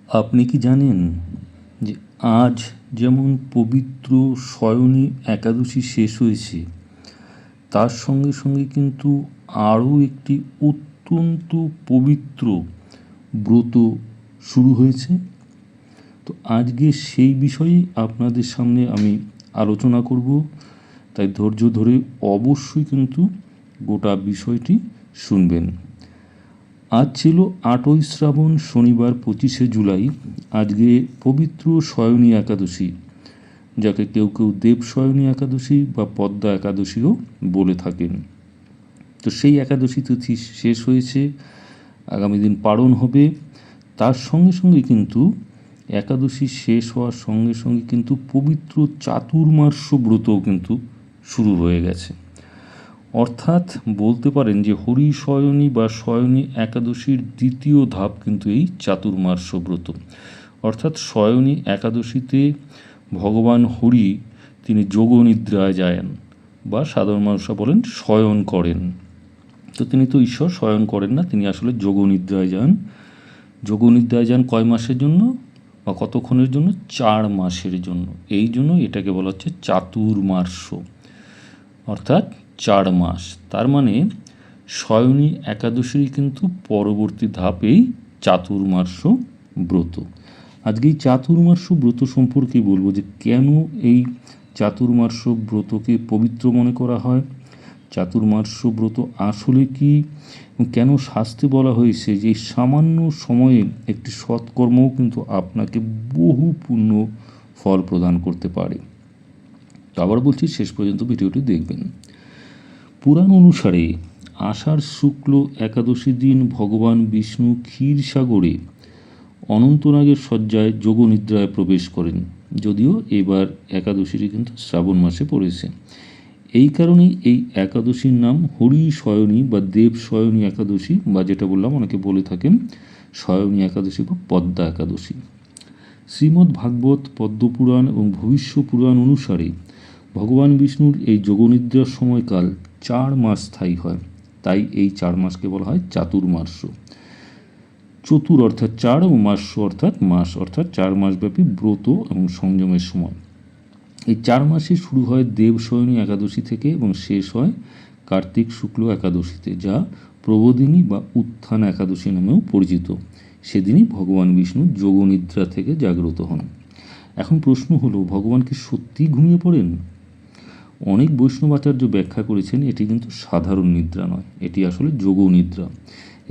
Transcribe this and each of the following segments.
আপনি কি জানেন যে আজ যেমন পবিত্র শয়নী একাদশী শেষ হয়েছে, তার সঙ্গে সঙ্গে কিন্তু আরও একটি অত্যন্ত পবিত্র ব্রত শুরু হয়েছে। তো আজকে সেই বিষয়েই আপনাদের সামনে আমি আলোচনা করব, তাই ধৈর্য ধরে অবশ্যই কিন্তু গোটা বিষয়টি শুনবেন। আজ ছিল 8ই শ্রাবণ, শনিবার 25শে জুলাই। আজকে পবিত্র শয়নী একাদশী, যাকে কেউ কেউ দেব শয়নী একাদশী বা পদ্মা একাদশীও বলে থাকেন। তো সেই একাদশী তিথি শেষ হয়েছে, আগামী দিন পালন হবে। তার সঙ্গে সঙ্গে কিন্তু একাদশী শেষ হওয়ার সঙ্গে সঙ্গে কিন্তু পবিত্র চাতুর্মাস্য ব্রতও কিন্তু শুরু হয়ে গেছে। অর্থাৎ বলতে পারেন যে হরি শয়নী বা শয়নী একাদশীর দ্বিতীয় ধাপ কিন্তু এই চাতুর্মাস্য ব্রত। অর্থাৎ শয়নী একাদশীতে ভগবান হরি তিনি যোগনিদ্রায় যান, বা সাধারণ মানুষরা বলেন শয়ন করেন। তো তিনি তো ঈশ্বর শয়ন করেন না, তিনি আসলে যোগনিদ্রায় যান। যোগনিদ্রায় যান কয় মাসের জন্য বা কতক্ষণের জন্য? 4 মাসের জন্য। এই জন্য এটাকে বলা হচ্ছে চাতুর্মাস্য, অর্থাৎ 4 মাস। তার মানে শয়নী একাদশীর কিন্তু পরবর্তী ধাপেই চাতুর্মাস্য ব্রত। আজকে এই চাতুর্মাস্য ব্রত সম্পর্কে বলবো যে কেন এই চাতুর্মাস্য ব্রতকে পবিত্র মনে করা হয়, চাতুর্মাস্য ব্রত আসলে কি, কেন শাস্ত্রে বলা হয়েছে যে সামান্য সময়ে একটি সৎকর্মও কিন্তু আপনাকে বহু পুণ্য ফল প্রদান করতে পারে। তো আবার বলছি, শেষ পর্যন্ত ভিডিওটি দেখবেন। পুরাণ অনুসারে আষাঢ় শুক্ল একাদশী দিন ভগবান বিষ্ণু ক্ষীরসাগরে অনন্তনাগের শয্যায় যোগনিদ্রায় প্রবেশ করেন। যদিও এবার একাদশীটি কিন্তু শ্রাবণ মাসে পড়েছে। এই কারণেই এই একাদশীর নাম হরি শয়নী বা দেব শয়নী একাদশী, বা যেটা বললাম অনেকে বলে থাকেন শয়নী একাদশী বা পদ্মা একাদশী। শ্রীমদ্ ভাগবত, পদ্মপুরাণ এবং ভবিষ্য পুরাণ অনুসারে ভগবান বিষ্ণুর এই যোগনিদ্রার সময়কাল 4 মাস স্থায়ী হয়, তাই এই 4 মাসকে বলা হয় চাতুর্মাস্য। চতুর অর্থাৎ 4 এবং মাস্য অর্থাৎ মাস, অর্থাৎ 4 মাসব্যাপী ব্রত এবং সংযমের সময়। এই 4 মাসে শুরু হয় দেবশয়নী একাদশী থেকে এবং শেষ হয় কার্তিক শুক্ল একাদশীতে, যা প্রবোধিনী বা উত্থান একাদশী নামেও পরিচিত। সেদিনই ভগবান বিষ্ণু যোগনিদ্রা থেকে জাগ্রত হন। এখন প্রশ্ন হলো, ভগবান কি সত্যিই ঘুমিয়ে পড়েন? অনেক বৈষ্ণবাচার্য ব্যাখ্যা করেছেন এটি কিন্তু সাধারণ নিদ্রা নয়, এটি আসলে যোগনিদ্রা।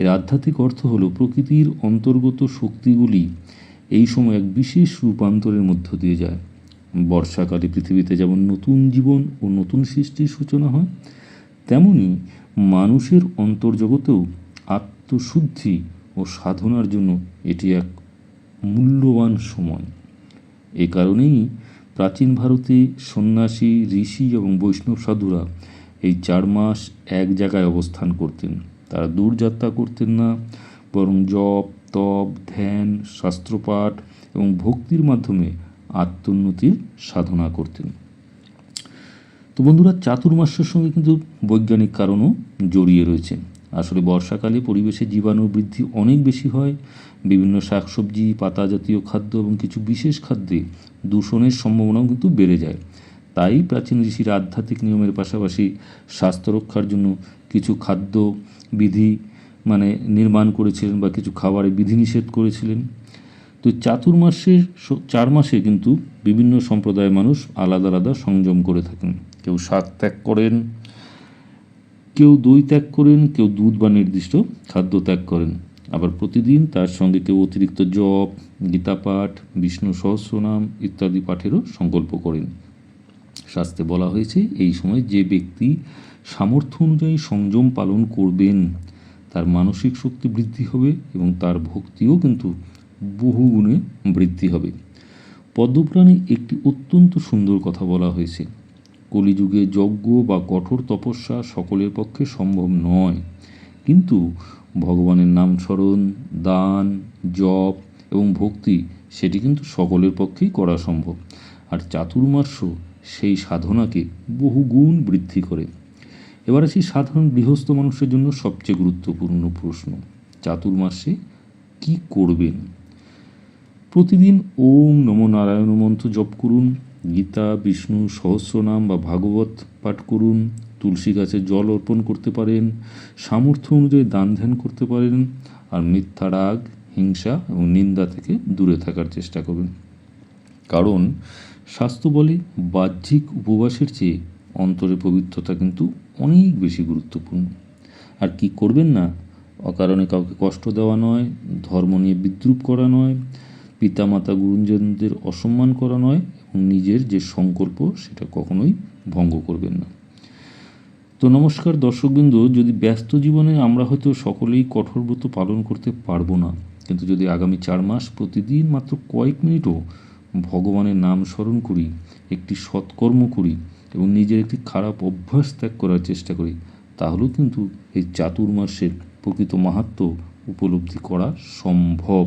এর আধ্যাত্মিক অর্থ হলো প্রকৃতির অন্তর্গত শক্তিগুলি এই সময় এক বিশেষ রূপান্তরের মধ্য দিয়ে যায়। বর্ষাকালে পৃথিবীতে যেমন নতুন জীবন ও নতুন সৃষ্টির সূচনা হয়, তেমনি মানুষের অন্তর্জগতেও আত্মশুদ্ধি ও সাধনার জন্য এটি এক মূল্যবান সময়। এ কারণেই প্রাচীন ভারতে সন্ন্যাসী, ঋষি এবং বৈষ্ণব সাধুরা এই 4 মাস এক জায়গায় অবস্থান করতেন। তারা দূরযাত্রা করতেন না, বরং জপ, তপ, ধ্যান, শাস্ত্রপাঠ এবং ভক্তির মাধ্যমে আত্মোন্নতির সাধনা করতেন। তো বন্ধুরা, চাতুর্মাস্যের সঙ্গে কিন্তু বৈজ্ঞানিক কারণও জড়িয়ে রয়েছে। আসলে বর্ষাকালে পরিবেশে জীবাণু বৃদ্ধি অনেক বেশি হয়। বিভিন্ন শাকসবজি, পাতা জাতীয় খাদ্য এবং কিছু বিশেষ খাদ্যে দূষণের সম্ভাবনাও কিন্তু বেড়ে যায়। তাই প্রাচীন ঋষিরা আধ্যাত্মিক নিয়মের পাশাপাশি স্বাস্থ্য রক্ষার জন্য কিছু খাদ্য বিধি নির্মাণ করেছিলেন বা কিছু খাবারে বিধিনিষেধ করেছিলেন। তো চাতুর্মাসের 4 মাসে কিন্তু বিভিন্ন সম্প্রদায়ের মানুষ আলাদা আলাদা সংযম করে থাকেন। কেউ শাক ত্যাগ করেন, কেউ দই ত্যাগ করেন, কেউ দুধ বা নির্দিষ্ট খাদ্য ত্যাগ করেন। আবার প্রতিদিন তার সঙ্গে কেউ অতিরিক্ত জপ, গীতাপাঠ, বিষ্ণু সহস্রনাম ইত্যাদি পাঠেরও সংকল্প করেন। শাস্ত্রে বলা হয়েছে এই সময় যে ব্যক্তি সামর্থ্য অনুযায়ী সংযম পালন করবেন তার মানসিক শক্তি বৃদ্ধি হবে এবং তার ভক্তিও কিন্তু বহুগুণে বৃদ্ধি হবে। পদ্মপুরাণে একটি অত্যন্ত সুন্দর কথা বলা হয়েছে, কলিযুগে যজ্ঞ বা কঠোর তপস্যা সকলের পক্ষে সম্ভব নয়, কিন্তু ভগবানের নাম স্মরণ, দান, জপ এবং ভক্তি সেটি কিন্তু সকলের পক্ষেই করা সম্ভব। আর চাতুর্মাস্য সেই সাধনাকে বহুগুণ বৃদ্ধি করে। এবার আসি সাধারণ গৃহস্থ মানুষের জন্য সবচেয়ে গুরুত্বপূর্ণ প্রশ্ন, চাতুর্মাস্যে কি করবেন? প্রতিদিন ওম নমো নারায়ণ মন্ত্র জপ করুন, গীতা, বিষ্ণু সহস্রনাম বা ভাগবত পাঠ করুন, তুলসী গাছে জল অর্পণ করতে পারেন, সামর্থ্য অনুযায়ী দান ধ্যান করতে পারেন, আর মিথ্যা, রাগ, হিংসা এবং নিন্দা থেকে দূরে থাকার চেষ্টা করবেন। কারণ শাস্ত্র বলে বাহ্যিক উপবাসের চেয়ে অন্তরে পবিত্রতা কিন্তু অনেক বেশি গুরুত্বপূর্ণ। আর কি করবেন না, অকারণে কাউকে কষ্ট দেওয়া নয়, ধর্ম নিয়ে বিদ্রূপ করা নয়, পিতামাতা গুরুজনদের অসম্মান করা নয়, এবং নিজের যে সংকল্প সেটা কখনোই ভঙ্গ করবেন না। তো নমস্কার দর্শকবৃন্দ, যদি ব্যস্ত জীবনে আমরা হয়তো সকলেই কঠোর ব্রত পালন করতে পারবো না, কিন্তু যদি আগামী 4 মাস প্রতিদিন মাত্র কয়েক মিনিটও ভগবানের নাম স্মরণ করি, একটি সৎকর্ম করি এবং নিজের একটি খারাপ অভ্যাস ত্যাগ করার চেষ্টা করি, তাহলেও কিন্তু এই চাতুর্মাসের প্রকৃত মাহাত্ম্য উপলব্ধি করা সম্ভব।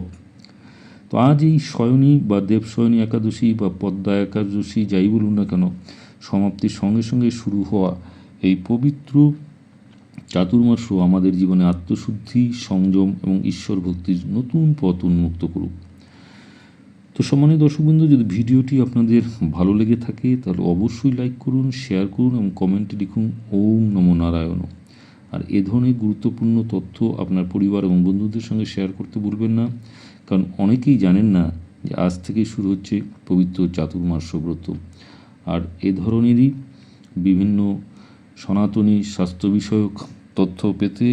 তো আজ এই শয়নী বা দেবশয়নী একাদশী বা পদ্মা একাদশী যাই বলুন না কেন, সমাপ্তির সঙ্গে সঙ্গে শুরু হওয়া এই পবিত্র চাতুর্মাস আমাদের জীবনে আত্মশুদ্ধি, সংযম এবং ঈশ্বর ভক্তির নতুন পথ উন্মুক্ত করুক। তো সম্মানিত দর্শকবৃন্দ, যদি ভিডিওটি আপনাদের ভালো লেগে থাকে তাহলে অবশ্যই লাইক করুন, শেয়ার করুন এবং কমেন্টে লিখুন ওম নমো নারায়ণ। আর এ ধরনের গুরুত্বপূর্ণ তথ্য আপনার পরিবার এবং বন্ধুদের সঙ্গে শেয়ার করতে ভুলবেন না, কারণ অনেকেই জানেন না যে আজ থেকেই শুরু হচ্ছে পবিত্র চাতুর্মাস ব্রত। আর এ ধরনেরই বিভিন্ন সনাতনী স্বাস্থ্য বিষয়ক তথ্য পেতে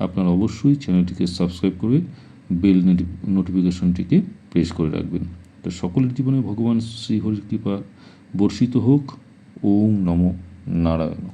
আপনারা অবশ্যই চ্যানেলটিকে সাবস্ক্রাইব করে বেল নোটিফিকেশনটিকে প্রেস করে রাখবেন। তো সকলের জীবনে ভগবান শ্রীহরির কৃপা বর্ষিত হোক। ওম নমো নারায়ণ।